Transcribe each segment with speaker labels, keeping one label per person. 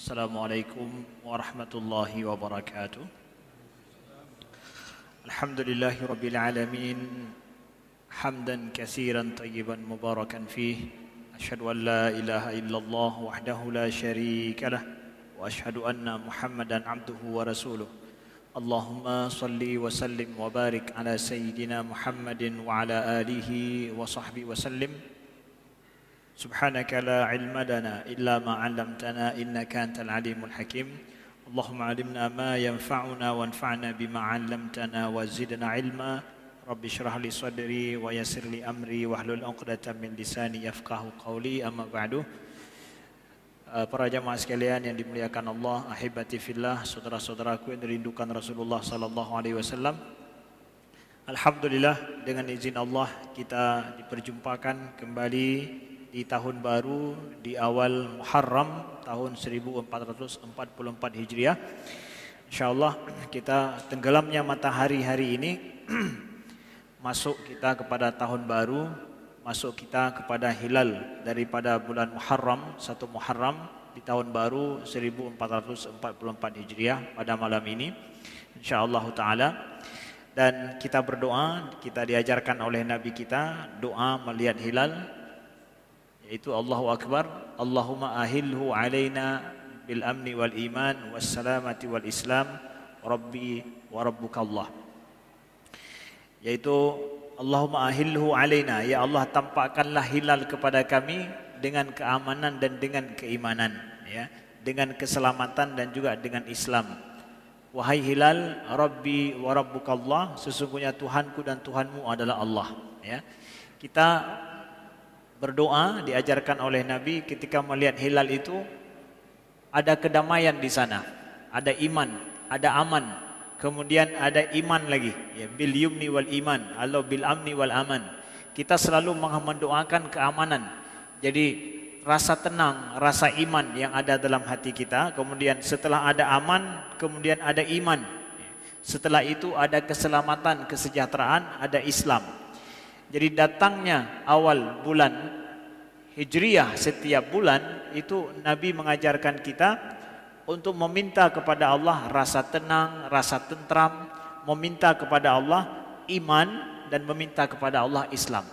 Speaker 1: Assalamualaikum warahmatullahi wabarakatuh. Alhamdulillahi rabbil alamin. Hamdan katsiran tayyiban mubarakan fih. Asyhadu an la ilaha illallah wahdahu la syarika lah wa asyhadu anna Muhammadan abduhu wa rasuluh. Allahumma salli wa sallim wa barik ala sayyidina Muhammadin wa ala alihi wa sahbihi wa sallim. Subhanaka la ilma lana illa ma 'allamtana innaka antal alimul hakim. Allahumma 'allimna ma yanfa'una wanfa'na bima 'allamtana wa zidna ilma. Rabbi shrah li sadri wa yassir li amri wahlul 'uqdatam min lisani yafqahu qawli. Amma ba'du. Para jamaah sekalian yang dimuliakan Allah, ahibati fillah, saudara-saudaraku yang dirindukan Rasulullah sallallahu alaihi wasallam. Alhamdulillah, dengan izin Allah kita diperjumpakan kembali di tahun baru, di awal Muharram tahun 1444 Hijriah. InsyaAllah kita tenggelamnya matahari hari ini masuk kita kepada tahun baru, masuk kita kepada hilal daripada bulan Muharram, 1 Muharram di tahun baru 1444 Hijriah pada malam ini, InsyaAllah ta'ala. Dan kita berdoa, kita diajarkan oleh Nabi kita doa melihat hilal, yaitu Allahu Akbar, Allahumma ahilhu alaina bil amni wal iman was salamati wal islam rabbi wa rabbukallah. Yaitu Allahumma ahilhu alaina, ya Allah tampakkanlah hilal kepada kami dengan keamanan dan dengan keimanan, ya, dengan keselamatan dan juga dengan Islam. Wahai hilal, rabbi wa rabbukallah, sesungguhnya Tuhanku dan Tuhanmu adalah Allah, ya. Kita berdoa diajarkan oleh Nabi ketika melihat hilal itu ada kedamaian di sana, ada iman, ada aman, kemudian ada iman lagi, ya, bil yumni wal iman atau bil amni wal aman. Kita selalu mendoakan keamanan. Jadi rasa tenang, rasa iman yang ada dalam hati kita, kemudian setelah ada aman, kemudian ada iman. Setelah itu ada keselamatan, kesejahteraan, ada Islam. Jadi datangnya awal bulan Hijriah setiap bulan itu Nabi mengajarkan kita untuk meminta kepada Allah rasa tenang, rasa tentram, meminta kepada Allah iman dan meminta kepada Allah Islam.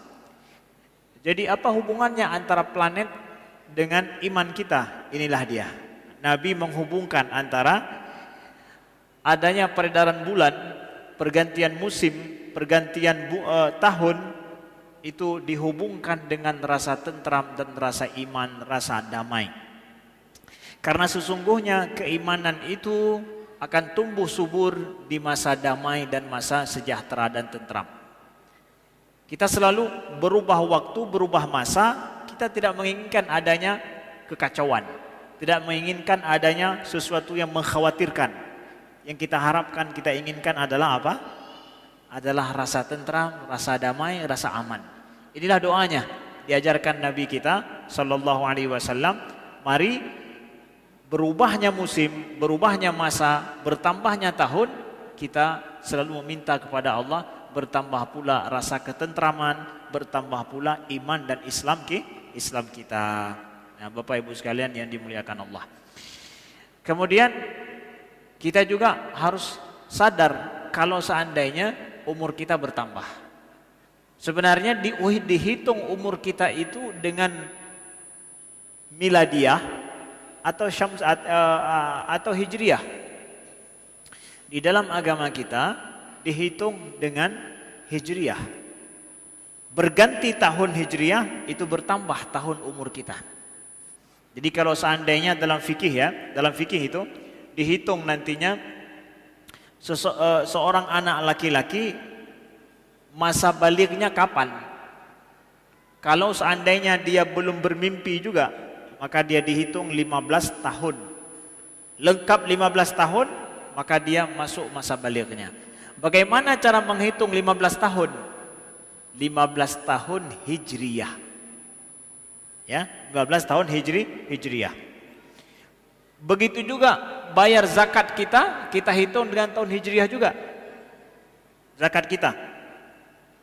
Speaker 1: Jadi apa hubungannya antara planet dengan iman kita? Inilah dia. Nabi menghubungkan antara adanya peredaran bulan, pergantian musim, pergantian tahun, itu dihubungkan dengan rasa tentram dan rasa iman, rasa damai. Karena sesungguhnya keimanan itu akan tumbuh subur di masa damai dan masa sejahtera dan tentram. Kita selalu berubah waktu, berubah masa, kita tidak menginginkan adanya kekacauan, tidak menginginkan adanya sesuatu yang mengkhawatirkan. Yang kita harapkan, kita inginkan adalah apa? Adalah rasa tentram, rasa damai, rasa aman. Inilah doanya diajarkan Nabi kita sallallahu alaihi wasallam. Mari berubahnya musim, berubahnya masa, bertambahnya tahun, kita selalu meminta kepada Allah bertambah pula rasa ketentraman, bertambah pula iman dan Islam kita. Nah, Bapak Ibu sekalian yang dimuliakan Allah. Kemudian kita juga harus sadar kalau seandainya umur kita bertambah. Sebenarnya dihitung umur kita itu dengan miladiah atau hijriah. Di dalam agama kita dihitung dengan hijriah. Berganti tahun hijriah itu bertambah tahun umur kita. Jadi kalau seandainya dalam fikih itu dihitung nantinya seorang anak laki-laki masa balignya kapan. Kalau seandainya dia belum bermimpi juga, maka dia dihitung 15 tahun. Lengkap 15 tahun, maka dia masuk masa balignya. Bagaimana cara menghitung 15 tahun? 15 tahun hijriyah. Ya, 15 tahun hijriyah. Begitu juga bayar zakat kita hitung dengan tahun hijriyah juga. Zakat kita.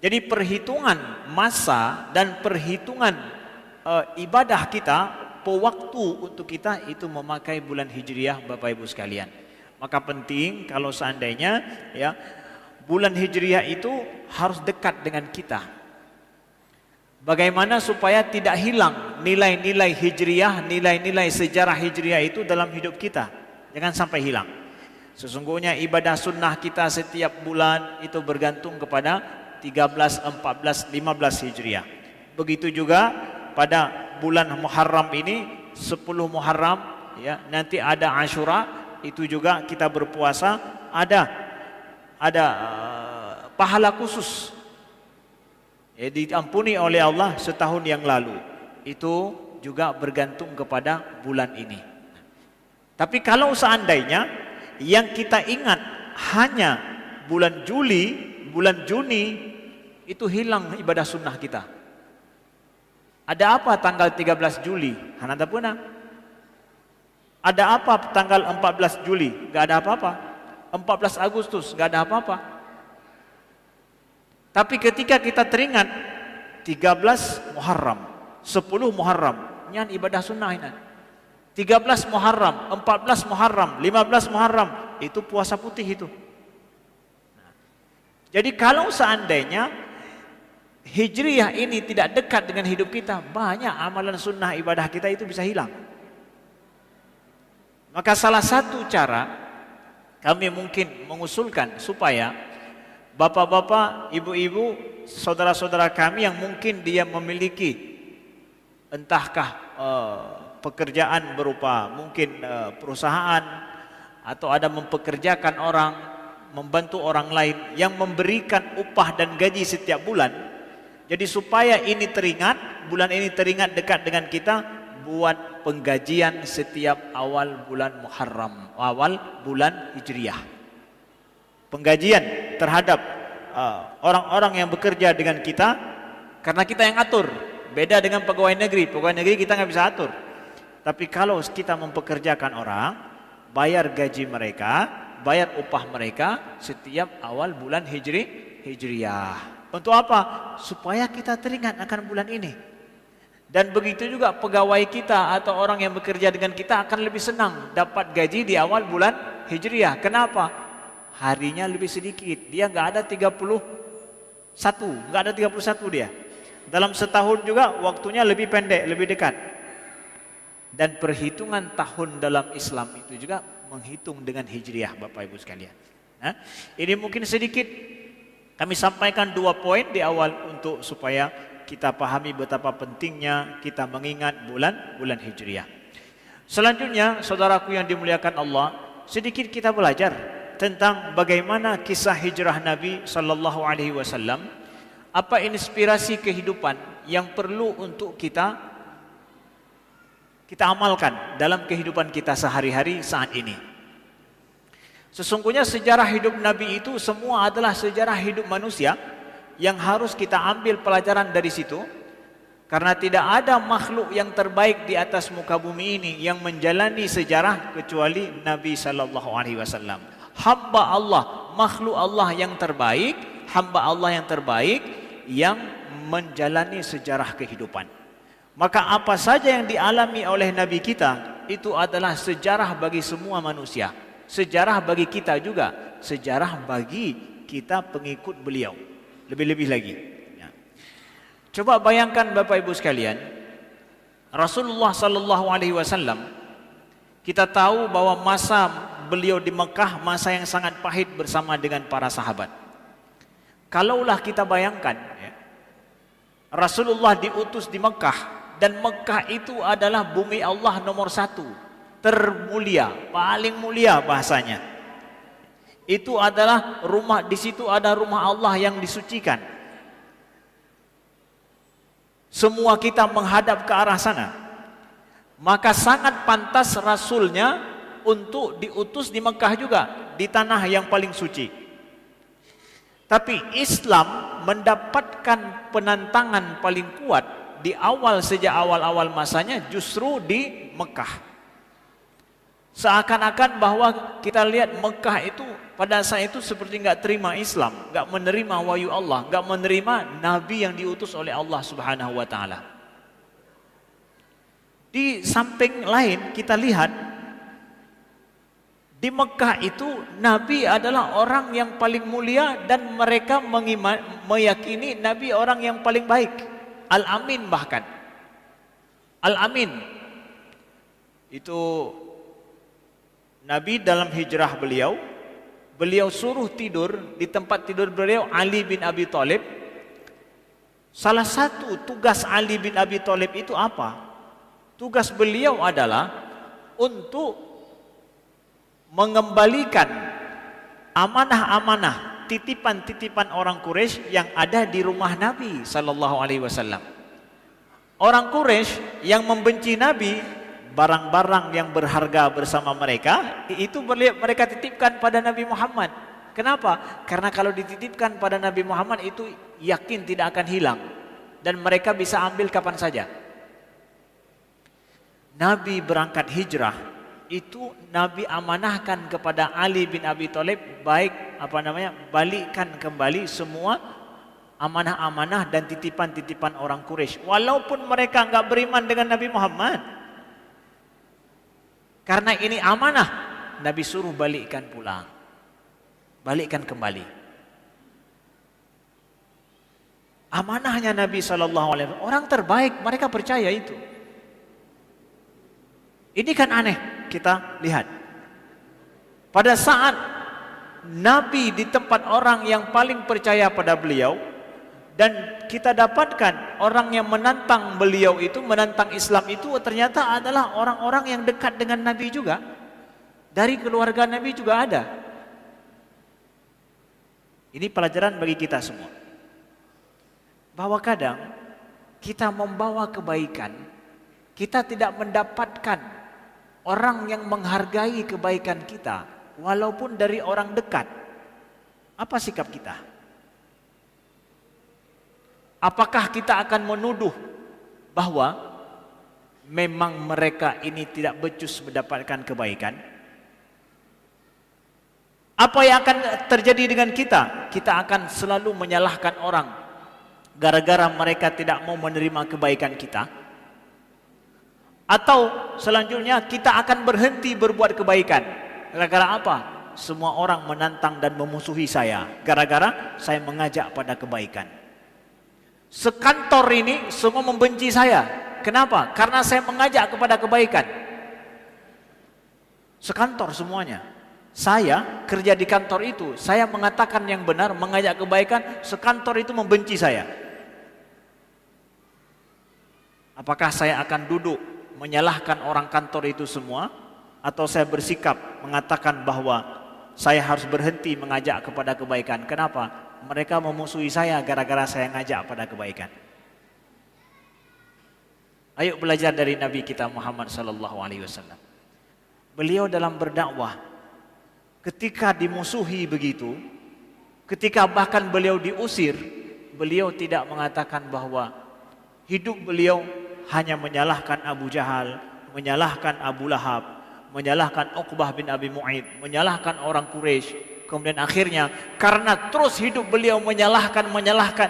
Speaker 1: Jadi perhitungan masa dan perhitungan ibadah kita pewaktu untuk kita itu memakai bulan Hijriah, Bapak Ibu sekalian. Maka penting kalau seandainya ya bulan Hijriah itu harus dekat dengan kita. Bagaimana supaya tidak hilang nilai-nilai Hijriah, nilai-nilai sejarah Hijriah itu dalam hidup kita. Jangan sampai hilang. Sesungguhnya ibadah sunnah kita setiap bulan itu bergantung kepada 13, 14, 15 Hijriah. Begitu juga pada bulan Muharram ini 10 Muharram ya, nanti ada Ashura, itu juga kita berpuasa, ada pahala khusus ya, diampuni oleh Allah setahun yang lalu. Itu juga bergantung kepada bulan ini. Tapi kalau seandainya yang kita ingat hanya bulan Juli, bulan Juni, itu hilang ibadah sunnah kita. Ada apa tanggal 13 Juli? Hananda puna. Ada apa tanggal 14 Juli? Gak ada apa-apa. 14 Agustus gak ada apa-apa. Tapi ketika kita teringat 13 Muharram, 10 Muharram, nyan ibadah sunnah ini. 13 Muharram, 14 Muharram, 15 Muharram, itu puasa putih itu. Jadi kalau seandainya Hijriah ini tidak dekat dengan hidup kita, banyak amalan sunnah ibadah kita itu bisa hilang. Maka salah satu cara kami mungkin mengusulkan supaya bapak-bapak, ibu-ibu, saudara-saudara kami yang mungkin dia memiliki entahkah pekerjaan berupa mungkin perusahaan atau ada mempekerjakan orang, membantu orang lain yang memberikan upah dan gaji setiap bulan. Jadi supaya ini teringat, bulan ini teringat dekat dengan kita, buat penggajian setiap awal bulan Muharram, awal bulan Hijriah. Penggajian terhadap orang-orang yang bekerja dengan kita, karena kita yang atur. Beda dengan pegawai negeri kita nggak bisa atur. Tapi kalau kita mempekerjakan orang, bayar gaji mereka, bayar upah mereka setiap awal bulan Hijriah. Untuk apa? Supaya kita teringat akan bulan ini. Dan begitu juga pegawai kita atau orang yang bekerja dengan kita akan lebih senang dapat gaji di awal bulan Hijriah. Kenapa? Harinya lebih sedikit. Dia nggak ada 31, nggak ada 31 dia. Dalam setahun juga waktunya lebih pendek, lebih dekat. Dan perhitungan tahun dalam Islam itu juga menghitung dengan Hijriah, Bapak Ibu sekalian. Nah, ini mungkin sedikit kami sampaikan 2 poin di awal untuk supaya kita pahami betapa pentingnya kita mengingat bulan Hijriah. Selanjutnya, saudaraku yang dimuliakan Allah, sedikit kita belajar tentang bagaimana kisah hijrah Nabi sallallahu alaihi wasallam, apa inspirasi kehidupan yang perlu untuk kita amalkan dalam kehidupan kita sehari-hari saat ini. Sesungguhnya sejarah hidup Nabi itu semua adalah sejarah hidup manusia yang harus kita ambil pelajaran dari situ. Karena tidak ada makhluk yang terbaik di atas muka bumi ini yang menjalani sejarah kecuali Nabi sallallahu alaihi wasallam. Hamba Allah, makhluk Allah yang terbaik, hamba Allah yang terbaik yang menjalani sejarah kehidupan. Maka apa saja yang dialami oleh Nabi kita itu adalah sejarah bagi semua manusia. Sejarah bagi kita juga, sejarah bagi kita pengikut beliau. Lebih-lebih lagi ya. Coba bayangkan Bapak Ibu sekalian, Rasulullah sallallahu alaihi wasallam, kita tahu bahwa masa beliau di Mekah masa yang sangat pahit bersama dengan para sahabat. Kalaulah kita bayangkan ya, Rasulullah diutus di Mekah, dan Mekah itu adalah bumi Allah nomor 1, termulia, paling mulia bahasanya. Itu adalah rumah, di situ ada rumah Allah yang disucikan. Semua kita menghadap ke arah sana. Maka sangat pantas Rasulnya untuk diutus di Mekah juga, di tanah yang paling suci. Tapi Islam mendapatkan penantangan paling kuat di awal, sejak awal-awal masanya justru di Mekah. Seakan-akan bahwa kita lihat Mekah itu pada saat itu seperti nggak terima Islam, nggak menerima wahyu Allah, nggak menerima Nabi yang diutus oleh Allah Subhanahu Wa Taala. Di samping lain kita lihat di Mekah itu Nabi adalah orang yang paling mulia dan mereka meyakini Nabi orang yang paling baik. Al-Amin bahkan. Al-Amin. Itu Nabi dalam hijrah beliau suruh tidur di tempat tidur beliau Ali bin Abi Thalib. Salah satu tugas Ali bin Abi Thalib itu apa? Tugas beliau adalah untuk mengembalikan amanah-amanah, titipan-titipan orang Quraisy yang ada di rumah Nabi sallallahu alaihi wasallam. Orang Quraisy yang membenci Nabi, barang-barang yang berharga bersama mereka itu mereka titipkan pada Nabi Muhammad. Kenapa? Karena kalau dititipkan pada Nabi Muhammad itu yakin tidak akan hilang dan mereka bisa ambil kapan saja. Nabi berangkat hijrah itu Nabi amanahkan kepada Ali bin Abi Thalib balikkan kembali semua amanah-amanah dan titipan-titipan orang Quraisy walaupun mereka enggak beriman dengan Nabi Muhammad. Karena ini amanah, Nabi suruh balikkan pulang. Balikkan kembali. Amanahnya Nabi SAW, orang terbaik, mereka percaya itu. Ini kan aneh, kita lihat. Pada saat Nabi di tempat orang yang paling percaya pada beliau, dan kita dapatkan orang yang menantang beliau itu, menantang Islam itu ternyata adalah orang-orang yang dekat dengan Nabi juga. Dari keluarga Nabi juga ada. Ini pelajaran bagi kita semua. Bahwa kadang kita membawa kebaikan, kita tidak mendapatkan orang yang menghargai kebaikan kita, walaupun dari orang dekat. Apa sikap kita? Apakah kita akan menuduh bahwa memang mereka ini tidak becus mendapatkan kebaikan? Apa yang akan terjadi dengan kita? Kita akan selalu menyalahkan orang gara-gara mereka tidak mau menerima kebaikan kita. Atau selanjutnya kita akan berhenti berbuat kebaikan. Gara-gara apa? Semua orang menantang dan memusuhi saya gara-gara saya mengajak pada kebaikan. Sekantor ini semua membenci saya. Kenapa? Karena saya mengajak kepada kebaikan. Sekantor semuanya. Saya kerja di kantor itu, saya mengatakan yang benar, mengajak kebaikan, sekantor itu membenci saya. Apakah saya akan duduk menyalahkan orang kantor itu semua, atau saya bersikap mengatakan bahwa saya harus berhenti mengajak kepada kebaikan? Kenapa? Mereka memusuhi saya gara-gara saya ngajak pada kebaikan. Ayo belajar dari Nabi kita Muhammad sallallahu alaihi wasallam. Beliau dalam berdakwah ketika dimusuhi begitu, ketika bahkan beliau diusir, beliau tidak mengatakan bahwa hidup beliau hanya menyalahkan Abu Jahal, menyalahkan Abu Lahab, menyalahkan Uqbah bin Abi Mu'aid, menyalahkan orang Quraisy. Kemudian akhirnya karena terus hidup beliau menyalahkan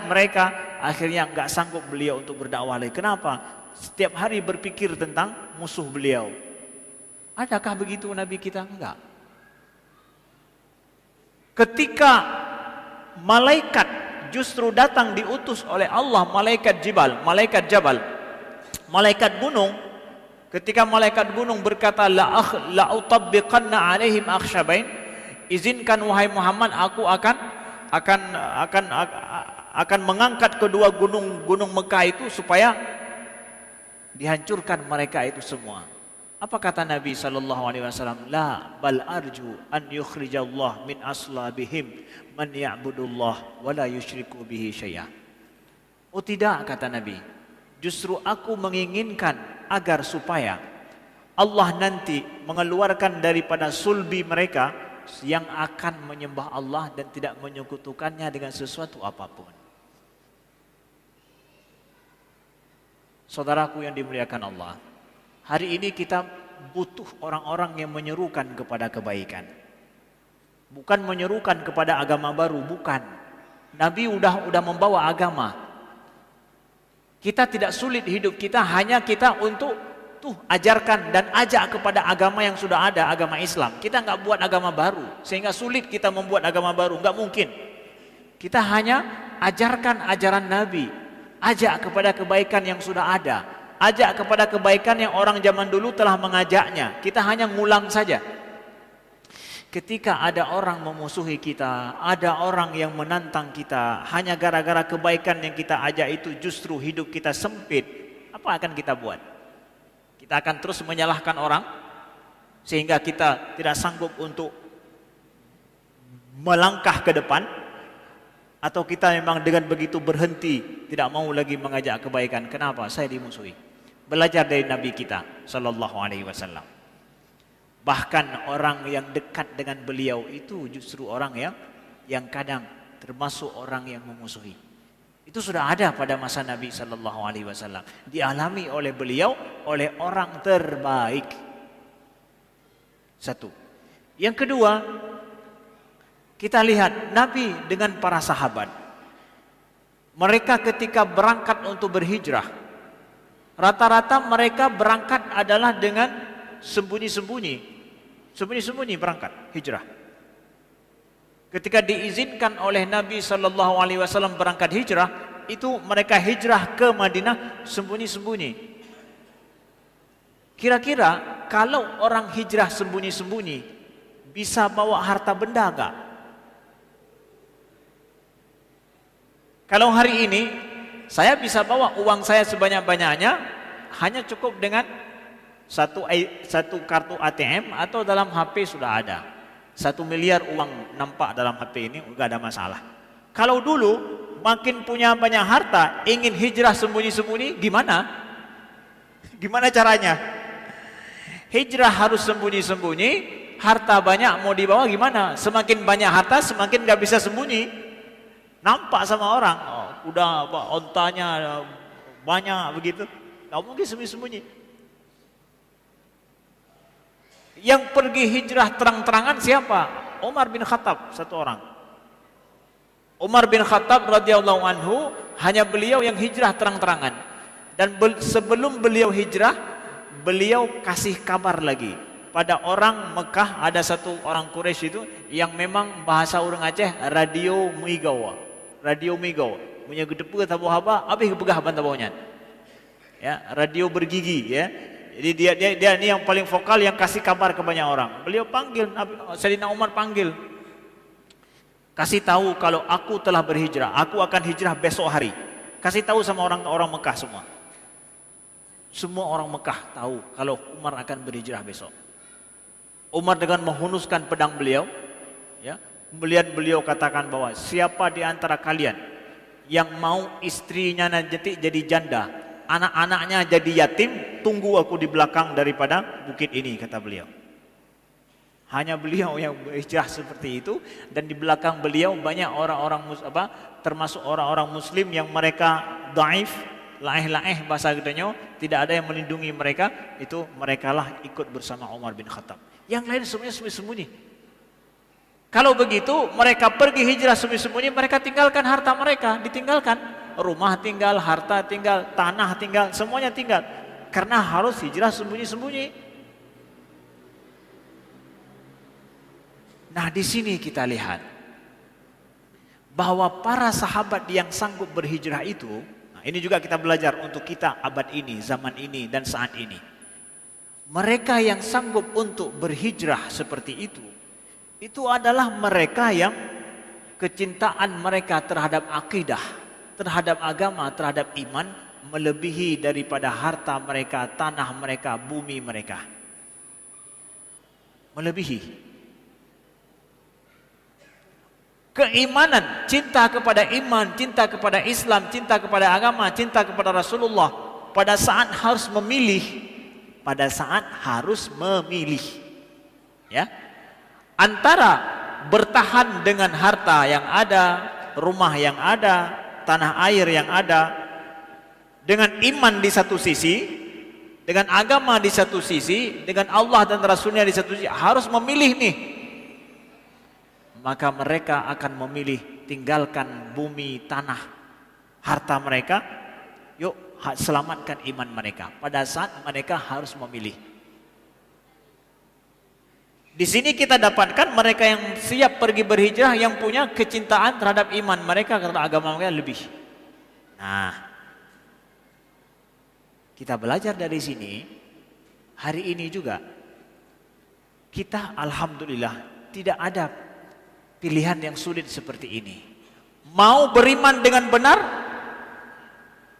Speaker 1: mereka, akhirnya enggak sanggup beliau untuk berdakwah lagi. Kenapa? Setiap hari berpikir tentang musuh beliau. Adakah begitu Nabi kita? Enggak. Ketika malaikat justru datang diutus oleh Allah, malaikat Jabal, malaikat gunung, ketika malaikat gunung berkata la utabbiqanna alaihim akhshabain, izinkan wahai Muhammad, aku akan mengangkat kedua gunung Mekah itu supaya dihancurkan mereka itu semua. Apa kata Nabi sallallahu alaihi wasallam? La bal arju an yukhrijallah min aslabihim man ya'budullah wa la yusyriku bihi syai'a. Oh tidak, kata Nabi. Justru aku menginginkan agar supaya Allah nanti mengeluarkan daripada sulbi mereka yang akan menyembah Allah dan tidak menyekutukannya dengan sesuatu apapun. Saudaraku yang dimuliakan Allah, hari ini kita butuh orang-orang yang menyerukan kepada kebaikan. Bukan menyerukan kepada agama baru, bukan. Nabi udah membawa agama. Kita tidak sulit hidup kita, hanya kita untuk tuh ajarkan dan ajak kepada agama yang sudah ada, agama Islam. Kita nggak buat agama baru, sehingga sulit kita membuat agama baru, nggak mungkin. Kita hanya ajarkan ajaran Nabi, ajak kepada kebaikan yang sudah ada, ajak kepada kebaikan yang orang zaman dulu telah mengajaknya. Kita hanya ngulang saja. Ketika ada orang memusuhi kita, ada orang yang menantang kita, hanya gara-gara kebaikan yang kita ajak itu justru hidup kita sempit, apa akan kita buat? Kita akan terus menyalahkan orang sehingga kita tidak sanggup untuk melangkah ke depan, atau kita memang dengan begitu berhenti, tidak mau lagi mengajak kebaikan. Kenapa? Saya dimusuhi. Belajar dari Nabi kita sallallahu alaihi wasallam. Bahkan orang yang dekat dengan beliau itu justru orang yang kadang termasuk orang yang memusuhi. Itu sudah ada pada masa Nabi sallallahu alaihi wasallam. Dialami oleh beliau, oleh orang terbaik. Satu. Yang kedua, kita lihat Nabi dengan para sahabat. Mereka ketika berangkat untuk berhijrah, rata-rata mereka berangkat adalah dengan sembunyi-sembunyi. Sembunyi-sembunyi berangkat hijrah. Ketika diizinkan oleh Nabi sallallahu alaihi wasallam berangkat hijrah, itu mereka hijrah ke Madinah sembunyi-sembunyi. Kira-kira kalau orang hijrah sembunyi-sembunyi bisa bawa harta benda enggak? Kalau hari ini saya bisa bawa uang saya sebanyak-banyaknya, hanya cukup dengan satu kartu ATM atau dalam HP sudah ada. 1 miliar uang nampak dalam HP ini, enggak ada masalah. Kalau dulu makin punya banyak harta, ingin hijrah sembunyi-sembunyi, gimana? Gimana caranya? Hijrah harus sembunyi-sembunyi, harta banyak mau dibawa gimana? Semakin banyak harta semakin enggak bisa sembunyi. Nampak sama orang, udah ontanya banyak begitu, nggak mungkin sembunyi-sembunyi. Yang pergi hijrah terang-terangan siapa? Umar bin Khattab, satu orang. Umar bin Khattab radhiyallahu anhu, hanya beliau yang hijrah terang-terangan. Dan sebelum beliau hijrah, beliau kasih kabar lagi pada orang Mekah. Ada satu orang Quraisy itu yang memang bahasa orang Aceh radio Muigawa. Radio Migau, punya gedepu tabu haba, habis kepegah bantawanya. Ya, radio bergigi ya. Jadi dia ini yang paling vokal, yang kasih kabar ke banyak orang. Beliau panggil, Sayyidina Umar panggil. Kasih tahu kalau aku telah berhijrah, aku akan hijrah besok hari. Kasih tahu sama orang-orang Mekah semua. Semua orang Mekah tahu kalau Umar akan berhijrah besok. Umar dengan menghunuskan pedang beliau, ya. Kemudian beliau katakan bahwa siapa di antara kalian yang mau istrinya nanti jadi janda, anak-anaknya jadi yatim, tunggu aku di belakang daripada bukit ini, kata beliau. Hanya beliau yang berhijrah seperti itu, dan di belakang beliau banyak orang-orang termasuk orang-orang muslim yang mereka dhaif, laeh-laeh bahasa gedenya, tidak ada yang melindungi mereka, itu merekalah ikut bersama Umar bin Khattab. Yang lain semuanya sembunyi-sembunyi. Kalau begitu mereka pergi hijrah sembunyi-sembunyi, mereka tinggalkan harta mereka, ditinggalkan. Rumah tinggal, harta tinggal, tanah tinggal, semuanya tinggal. Karena harus hijrah sembunyi-sembunyi. Nah, di sini kita lihat bahwa para sahabat yang sanggup berhijrah itu, nah ini juga kita belajar untuk kita abad ini, zaman ini dan saat ini. Mereka yang sanggup untuk berhijrah seperti itu adalah mereka yang kecintaan mereka terhadap akidah, terhadap agama, terhadap iman melebihi daripada harta mereka, tanah mereka, bumi mereka. Melebihi. Keimanan, cinta kepada iman, cinta kepada Islam, cinta kepada agama, cinta kepada Rasulullah, pada saat harus memilih, ya. Antara bertahan dengan harta yang ada, rumah yang ada, tanah air yang ada, dengan iman di satu sisi, dengan agama di satu sisi, dengan Allah dan Rasulnya di satu sisi, harus memilih nih. Maka mereka akan memilih tinggalkan bumi, tanah, harta mereka. Yuk, selamatkan iman mereka pada saat mereka harus memilih. Di sini kita dapatkan mereka yang siap pergi berhijrah yang punya kecintaan terhadap iman mereka karena agama mereka lebih. Nah, kita belajar dari sini hari ini juga kita alhamdulillah tidak ada pilihan yang sulit seperti ini. Mau beriman dengan benar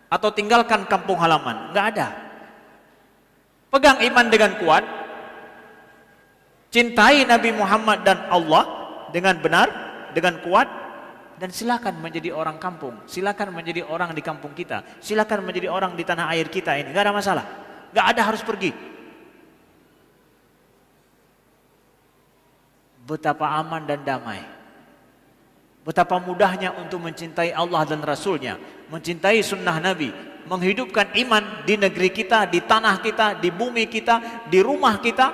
Speaker 1: atau tinggalkan kampung halaman, nggak ada. Pegang iman dengan kuat, cintai Nabi Muhammad dan Allah dengan benar, dengan kuat, dan silakan menjadi orang kampung, silakan menjadi orang di kampung kita, silakan menjadi orang di tanah air kita ini, nggak ada masalah, nggak ada harus pergi. Betapa aman dan damai, betapa mudahnya untuk mencintai Allah dan Rasulnya, mencintai sunnah Nabi, menghidupkan iman di negeri kita, di tanah kita, di bumi kita, di rumah kita,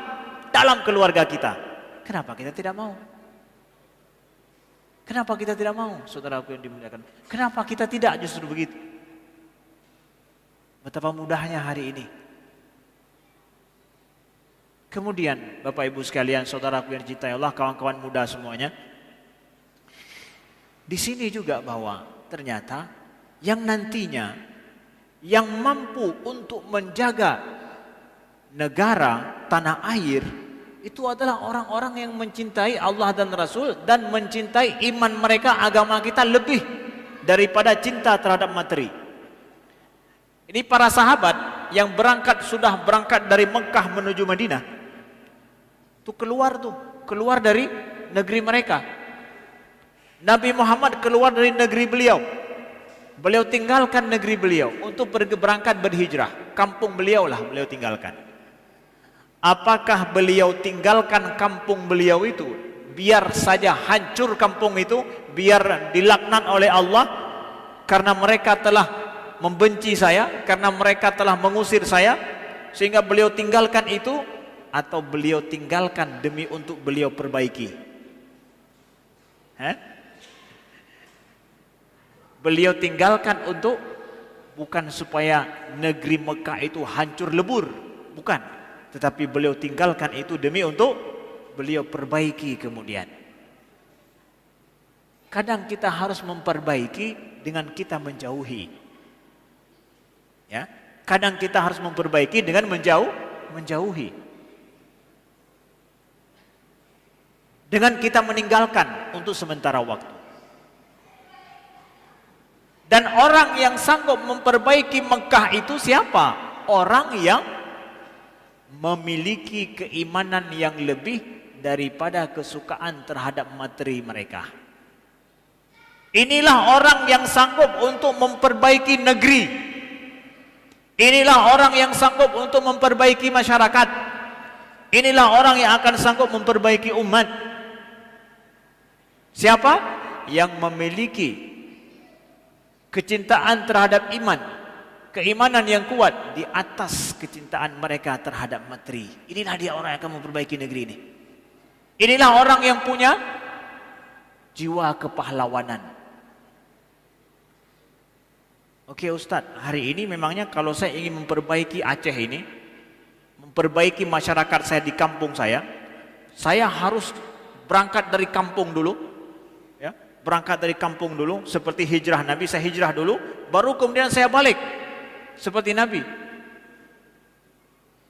Speaker 1: dalam keluarga kita. Kenapa kita tidak mau? Kenapa kita tidak mau, saudaraku yang dimuliakan? Kenapa kita tidak justru begitu? Betapa mudahnya hari ini. Kemudian Bapak Ibu sekalian, saudaraku yang dicintai Allah, kawan-kawan muda semuanya, di sini juga bahwa ternyata yang nantinya yang mampu untuk menjaga negara, tanah air, itu adalah orang-orang yang mencintai Allah dan Rasul dan mencintai iman mereka, agama kita lebih daripada cinta terhadap materi. Ini para sahabat yang sudah berangkat dari Mekah menuju Madinah. Itu keluar dari negeri mereka. Nabi Muhammad keluar dari negeri beliau. Beliau tinggalkan negeri beliau untuk berangkat berhijrah. Kampung beliau lah beliau tinggalkan. Apakah beliau tinggalkan kampung beliau itu biar saja hancur kampung itu, biar dilaknat oleh Allah karena mereka telah membenci saya, karena mereka telah mengusir saya, sehingga beliau tinggalkan itu, atau beliau tinggalkan demi untuk beliau perbaiki? Beliau tinggalkan untuk bukan supaya negeri Mekah itu hancur lebur, bukan. Tetapi beliau tinggalkan itu demi untuk beliau perbaiki kemudian. Kadang kita harus memperbaiki dengan kita menjauhi. Ya, kadang kita harus memperbaiki dengan menjauhi. Dengan kita meninggalkan untuk sementara waktu. Dan orang yang sanggup memperbaiki Mekah itu siapa? Orang yang memiliki keimanan yang lebih daripada kesukaan terhadap materi mereka. Inilah orang yang sanggup untuk memperbaiki negeri. Inilah orang yang sanggup untuk memperbaiki masyarakat. Inilah orang yang akan sanggup memperbaiki umat. Siapa? Yang memiliki kecintaan terhadap iman, keimanan yang kuat di atas kecintaan mereka terhadap materi. Inilah dia orang yang akan memperbaiki negeri ini. Inilah orang yang punya jiwa kepahlawanan. Oke Ustadz, hari ini memangnya kalau saya ingin memperbaiki Aceh ini, memperbaiki masyarakat saya di kampung saya harus berangkat dari kampung dulu, ya, berangkat dari kampung dulu, seperti hijrah Nabi, saya hijrah dulu, baru kemudian saya balik seperti Nabi.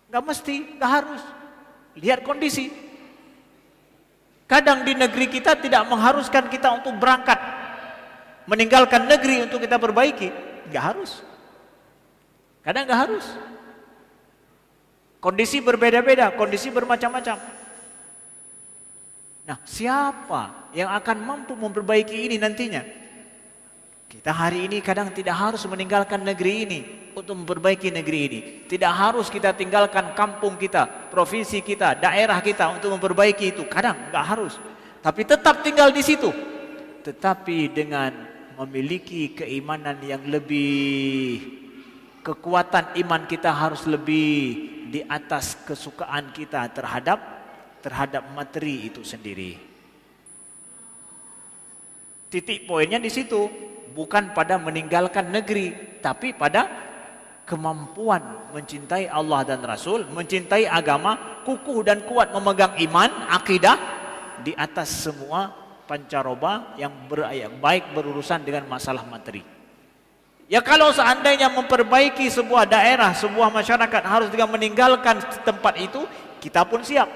Speaker 1: Gak mesti, gak harus. Lihat kondisi. Kadang di negeri kita tidak mengharuskan kita untuk berangkat, meninggalkan negeri untuk kita perbaiki. Gak harus. Kadang gak harus. Kondisi berbeda-beda, kondisi bermacam-macam. Nah, siapa yang akan mampu memperbaiki ini nantinya? Kita hari ini kadang tidak harus meninggalkan negeri ini untuk memperbaiki negeri ini. Tidak harus kita tinggalkan kampung kita, provinsi kita, daerah kita untuk memperbaiki itu. Kadang nggak harus. Tapi tetap tinggal di situ. Tetapi dengan memiliki keimanan yang lebih, kekuatan iman kita harus lebih di atas kesukaan kita terhadap materi itu sendiri. Titik poinnya di situ, bukan pada meninggalkan negeri, tapi pada kemampuan mencintai Allah dan Rasul, mencintai agama, kukuh dan kuat memegang iman, akidah di atas semua pancaroba yang baik berurusan dengan masalah materi. Ya kalau seandainya memperbaiki sebuah daerah, sebuah masyarakat harus dengan meninggalkan tempat itu, kita pun siap.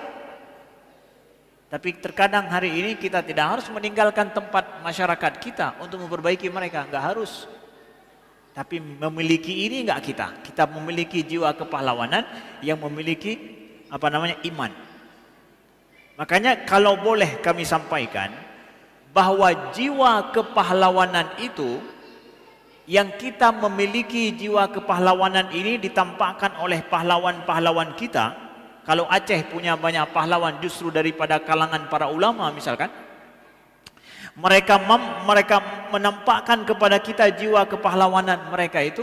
Speaker 1: Tapi terkadang hari ini kita tidak harus meninggalkan tempat masyarakat kita untuk memperbaiki mereka, enggak harus. Tapi memiliki ini enggak kita? Kita memiliki jiwa kepahlawanan yang memiliki iman. Makanya kalau boleh kami sampaikan bahwa jiwa kepahlawanan itu, yang kita memiliki jiwa kepahlawanan ini ditampakkan oleh pahlawan-pahlawan kita. Kalau Aceh punya banyak pahlawan justru daripada kalangan para ulama misalkan, mereka menampakkan kepada kita jiwa kepahlawanan mereka itu.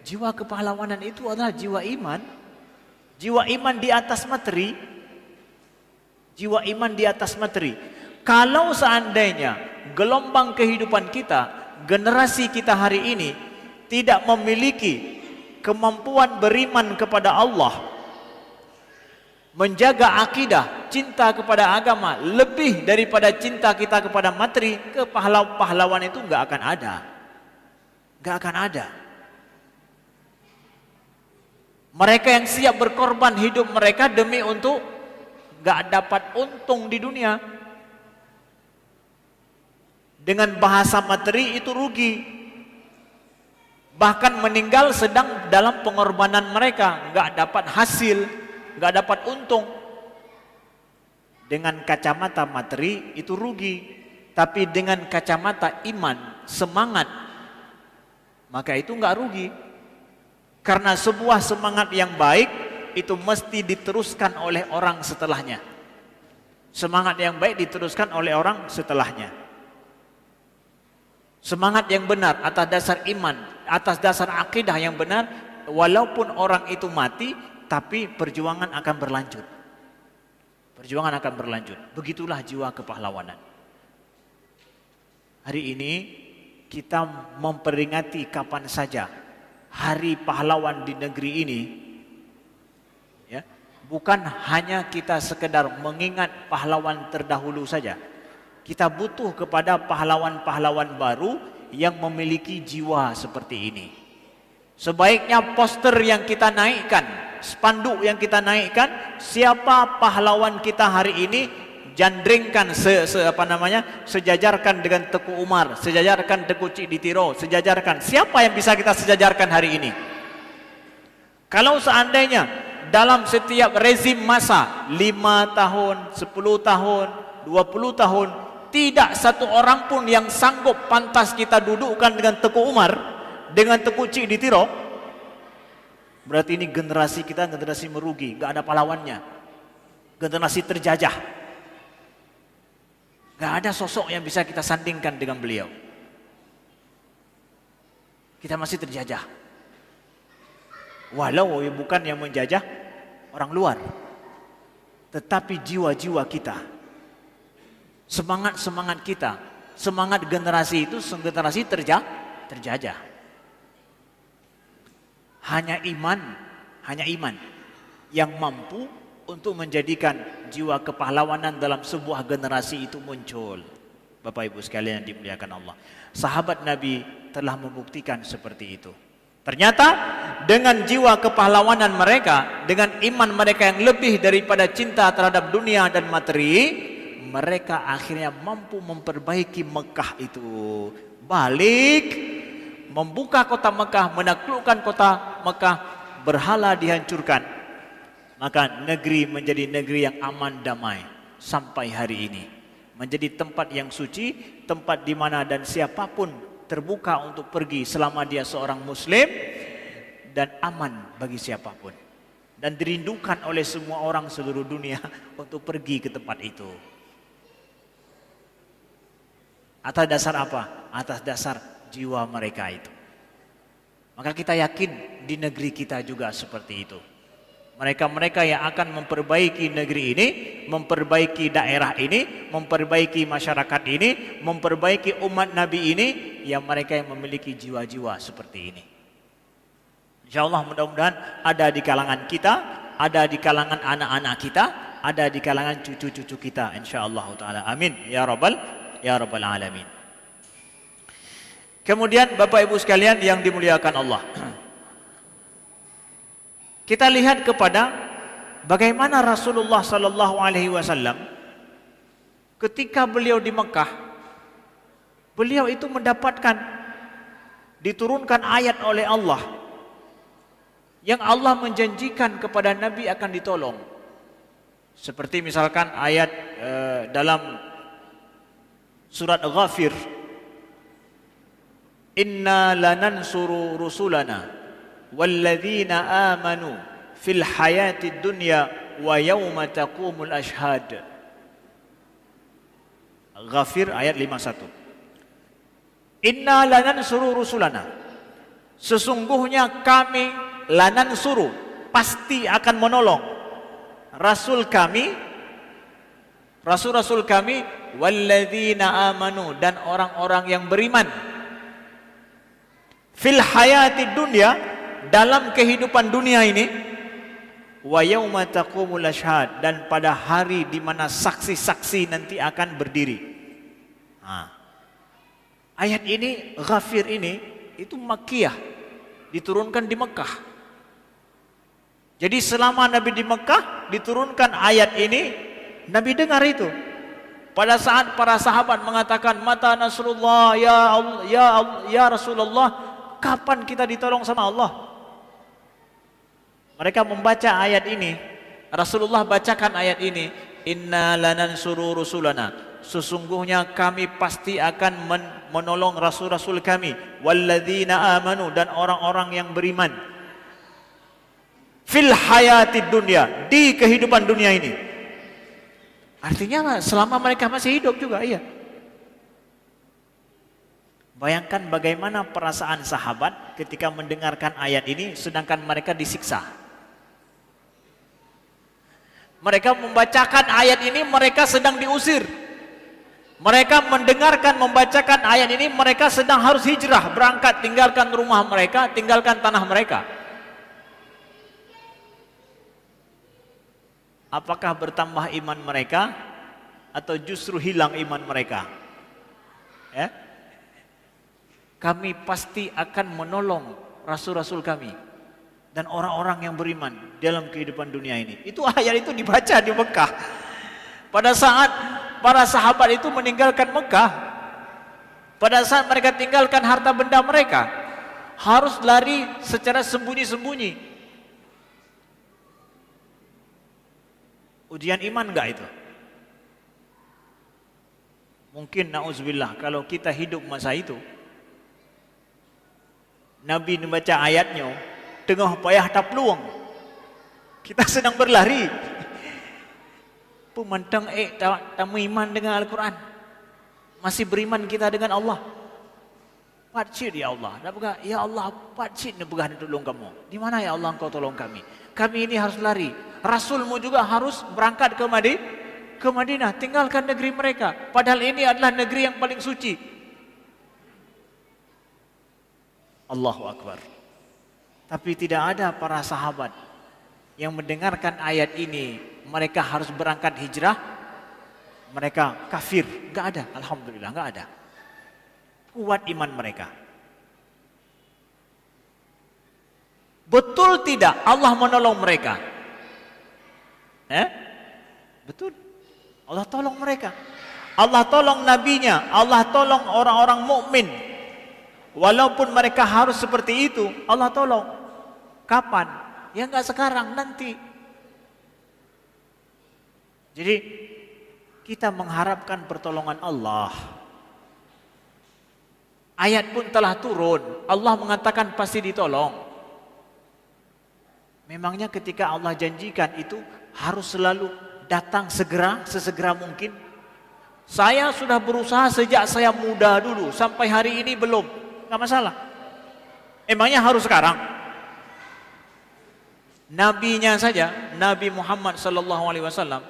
Speaker 1: Jiwa kepahlawanan itu adalah jiwa iman. Jiwa iman di atas materi. Jiwa iman di atas materi. Kalau seandainya gelombang kehidupan kita, generasi kita hari ini tidak memiliki kemampuan beriman kepada Allah, menjaga akidah, cinta kepada agama lebih daripada cinta kita kepada materi, kepahlawan itu enggak akan ada. Enggak akan ada. Mereka yang siap berkorban hidup mereka demi untuk enggak dapat untung di dunia. Dengan bahasa materi itu rugi. Bahkan meninggal sedang dalam pengorbanan mereka, enggak dapat hasil, enggak dapat untung. Dengan kacamata materi itu rugi, tapi dengan kacamata iman, semangat, maka itu enggak rugi. Karena sebuah semangat yang baik itu mesti diteruskan oleh orang setelahnya. Semangat yang baik diteruskan oleh orang setelahnya. Semangat yang benar atas dasar iman, atas dasar akidah yang benar, walaupun orang itu mati, tapi perjuangan akan berlanjut. Perjuangan akan berlanjut. Begitulah jiwa kepahlawanan. Hari ini kita memperingati kapan saja Hari Pahlawan di negeri ini. Ya, bukan hanya kita sekedar mengingat pahlawan terdahulu saja. Kita butuh kepada pahlawan-pahlawan baru yang memiliki jiwa seperti ini. Sebaiknya poster yang kita naikkan, spanduk yang kita naikkan, siapa pahlawan kita hari ini, jandringkan sejajarkan dengan Teku Umar, sejajarkan Teku Cik Ditiro, sejajarkan. Siapa yang bisa kita sejajarkan hari ini? Kalau seandainya dalam setiap rezim masa 5 tahun, 10 tahun, 20 tahun, tidak satu orang pun yang sanggup pantas kita dudukkan dengan Teku Umar, dengan Teku Cik Ditiro, berarti ini generasi kita generasi merugi, gak ada pahlawannya, generasi terjajah. Gak ada sosok yang bisa kita sandingkan dengan beliau. Kita masih terjajah. Walau bukan yang menjajah orang luar, tetapi jiwa-jiwa kita, semangat-semangat kita, semangat generasi itu generasi terjajah. Hanya iman yang mampu untuk menjadikan jiwa kepahlawanan dalam sebuah generasi itu muncul. Bapak Ibu sekalian yang dimuliakan Allah, sahabat Nabi telah membuktikan seperti itu. Ternyata dengan jiwa kepahlawanan mereka, dengan iman mereka yang lebih daripada cinta terhadap dunia dan materi, mereka akhirnya mampu memperbaiki Mekah itu. Balik, membuka kota Mekah, menaklukkan kota Mekah, berhala dihancurkan. Maka negeri menjadi negeri yang aman damai sampai hari ini. Menjadi tempat yang suci, tempat di mana dan siapapun terbuka untuk pergi selama dia seorang muslim, dan aman bagi siapapun. Dan dirindukan oleh semua orang seluruh dunia untuk pergi ke tempat itu. Atas dasar apa? Atas dasar jiwa mereka itu. Maka kita yakin di negeri kita juga seperti itu. Mereka-mereka yang akan memperbaiki negeri ini, memperbaiki daerah ini, memperbaiki masyarakat ini, memperbaiki umat Nabi ini, yang mereka yang memiliki jiwa-jiwa seperti ini. InsyaAllah mudah-mudahan ada di kalangan kita, ada di kalangan anak-anak kita, ada di kalangan cucu-cucu kita, insyaAllah ta'ala. Amin ya rabbal alamin. Kemudian Bapak Ibu sekalian yang dimuliakan Allah, kita lihat kepada bagaimana Rasulullah sallallahu alaihi wasallam ketika beliau di Mekah, beliau itu mendapatkan diturunkan ayat oleh Allah yang Allah menjanjikan kepada Nabi akan ditolong. Seperti misalkan ayat dalam surat Ghafir, inna lanansuru rusulana walladzina amanu fil hayatid dunya wa yawma taqumul ashhad. Ghafir ayat 51. Inna lanansuru rusulana, sesungguhnya kami lanansuru, pasti akan menolong rasul kami, rasul-rasul kami, walladzina amanu, dan orang-orang yang beriman, fil hayati dunya, dalam kehidupan dunia ini, wa yauma taqumul ashhad, dan pada hari di mana saksi-saksi nanti akan berdiri. Ayat ini, Ghafir ini, itu Makkiyah, diturunkan di Mekah. Jadi selama Nabi di Mekah diturunkan ayat ini, Nabi dengar itu. Pada saat para sahabat mengatakan, mata nasrullah ya Rasulullah, kapan kita ditolong sama Allah? Mereka membaca ayat ini, Rasulullah bacakan ayat ini, inna lanansuru rusulana, sesungguhnya kami pasti akan menolong rasul-rasul kami, walladzina amanu, dan orang-orang yang beriman, fil hayatid dunya, di kehidupan dunia ini. Artinya selama mereka masih hidup juga, iya. Bayangkan bagaimana perasaan sahabat ketika mendengarkan ayat ini sedangkan mereka disiksa. Mereka membacakan ayat ini, mereka sedang diusir. Mereka mendengarkan, membacakan ayat ini, mereka sedang harus hijrah, berangkat, tinggalkan rumah mereka, tinggalkan tanah mereka. Apakah bertambah iman mereka atau justru hilang iman mereka? Ya? Kami pasti akan menolong rasul-rasul kami dan orang-orang yang beriman dalam kehidupan dunia ini. Itu ayat itu dibaca di Mekah. Pada saat para sahabat itu meninggalkan Mekah, pada saat mereka tinggalkan harta benda mereka, harus lari secara sembunyi-sembunyi. Ujian iman enggak itu? Mungkin na'udzubillah kalau kita hidup masa itu, Nabi membaca ayatnya, tengah payah tak peluang, kita sedang berlari, pemantang tak iman dengan Al-Quran, masih beriman kita dengan Allah. Patcit ya Allah, ya Allah, patcit ni begah tolong kamu. Di mana ya Allah engkau tolong kami? Kami ini harus lari. Rasulmu juga harus berangkat ke Madinah, tinggalkan negeri mereka. Padahal ini adalah negeri yang paling suci. Allahu Akbar. Tapi tidak ada para sahabat yang mendengarkan ayat ini, mereka harus berangkat hijrah, mereka kafir. Enggak ada, alhamdulillah enggak ada. Kuat iman mereka. Betul tidak Allah menolong mereka? Betul. Allah tolong mereka. Allah tolong nabinya, Allah tolong orang-orang mukmin. Walaupun mereka harus seperti itu, Allah tolong. Kapan? Ya enggak sekarang, nanti. Jadi kita mengharapkan pertolongan Allah. Ayat pun telah turun, Allah mengatakan pasti ditolong. Memangnya ketika Allah janjikan itu harus selalu datang segera, sesegera mungkin? Saya sudah berusaha sejak saya muda dulu, sampai hari ini belum, enggak masalah. Emangnya harus sekarang? Nabinya saja, Nabi Muhammad SAW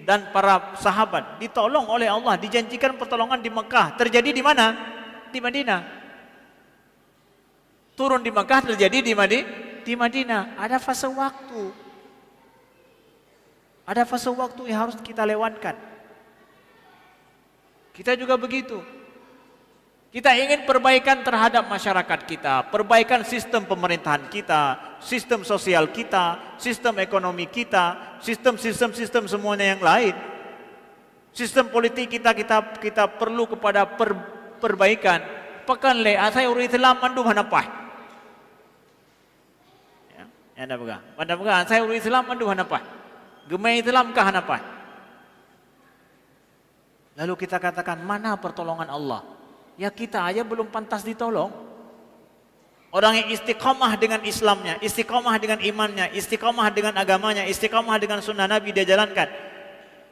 Speaker 1: dan para sahabat ditolong oleh Allah, dijanjikan pertolongan di Mekah. Terjadi di mana? Di Madinah. turun di Mekah terjadi di Madinah. Ada fase waktu. Ada fase waktu yang harus kita lewatkan. Kita juga begitu. Kita ingin perbaikan terhadap masyarakat kita, perbaikan sistem pemerintahan kita, sistem sosial kita, sistem ekonomi kita, sistem semuanya yang lain. Sistem politik kita perlu kepada perbaikan. Pakan le asai uri Islam mandu hanapah. Ya, anda baga. Anda baga asai uri Islam mandu hanapah. Gemai Islam kah hanapah? Lalu kita katakan mana pertolongan Allah? Ya kita aja belum pantas ditolong. Orang yang istiqamah dengan Islamnya, istiqamah dengan imannya, istiqamah dengan agamanya, istiqamah dengan sunnah Nabi dia jalankan.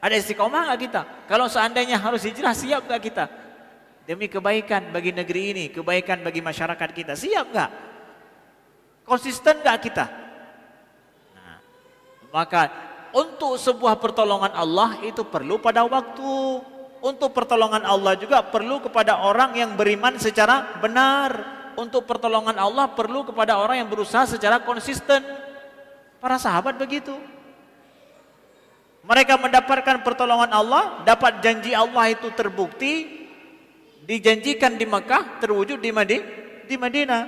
Speaker 1: Ada istiqamah nggak kita? Kalau seandainya harus hijrah, siap nggak kita? Demi kebaikan bagi negeri ini, kebaikan bagi masyarakat kita, siap nggak? Konsisten nggak kita? Nah, maka untuk sebuah pertolongan Allah itu perlu pada waktu. Untuk pertolongan Allah juga perlu kepada orang yang beriman secara benar. Untuk pertolongan Allah perlu kepada orang yang berusaha secara konsisten. Para sahabat begitu. Mereka mendapatkan pertolongan Allah, dapat janji Allah itu terbukti, dijanjikan di Makkah, terwujud di Madinah.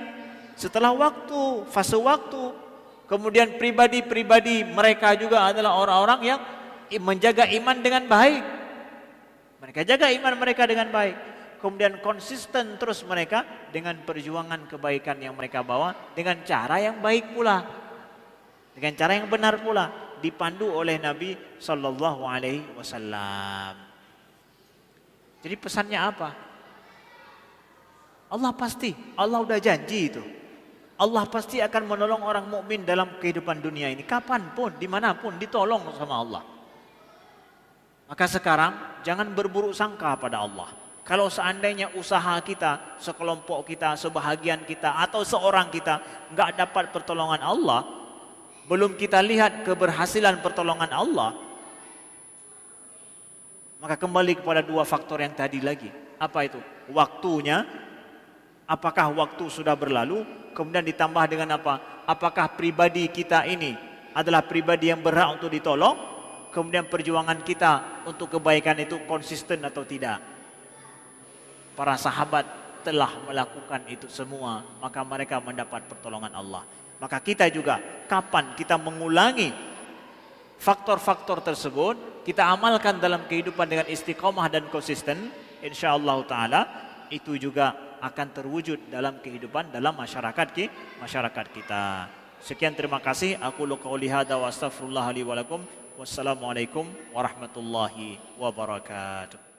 Speaker 1: Setelah waktu, fase waktu, kemudian pribadi-pribadi mereka juga adalah orang-orang yang menjaga iman dengan baik. Mereka jaga iman mereka dengan baik. Kemudian konsisten terus mereka dengan perjuangan kebaikan yang mereka bawa dengan cara yang baik pula. Dengan cara yang benar pula, dipandu oleh Nabi sallallahu alaihi wasallam. Jadi pesannya apa? Allah udah janji itu. Allah pasti akan menolong orang mukmin dalam kehidupan dunia ini kapanpun, dimanapun, ditolong sama Allah. Maka sekarang jangan berburuk sangka pada Allah. Kalau seandainya usaha kita, sekelompok kita, sebahagian kita, atau seorang kita nggak dapat pertolongan Allah, belum kita lihat keberhasilan pertolongan Allah, maka kembali kepada dua faktor yang tadi lagi. Apa itu? Waktunya. Apakah waktu sudah berlalu? Kemudian ditambah dengan apa? Apakah pribadi kita ini adalah pribadi yang berhak untuk ditolong? Kemudian perjuangan kita untuk kebaikan itu konsisten atau tidak. Para sahabat telah melakukan itu semua, maka mereka mendapat pertolongan Allah. Maka kita juga, kapan kita mengulangi faktor-faktor tersebut, kita amalkan dalam kehidupan dengan istiqomah dan konsisten, insyaallah ta'ala, itu juga akan terwujud dalam kehidupan, dalam masyarakat kita. Sekian, terima kasih. Aku qouli hadza wa astaghfirullah li wa lakum. Wassalamualaikum warahmatullahi wabarakatuh.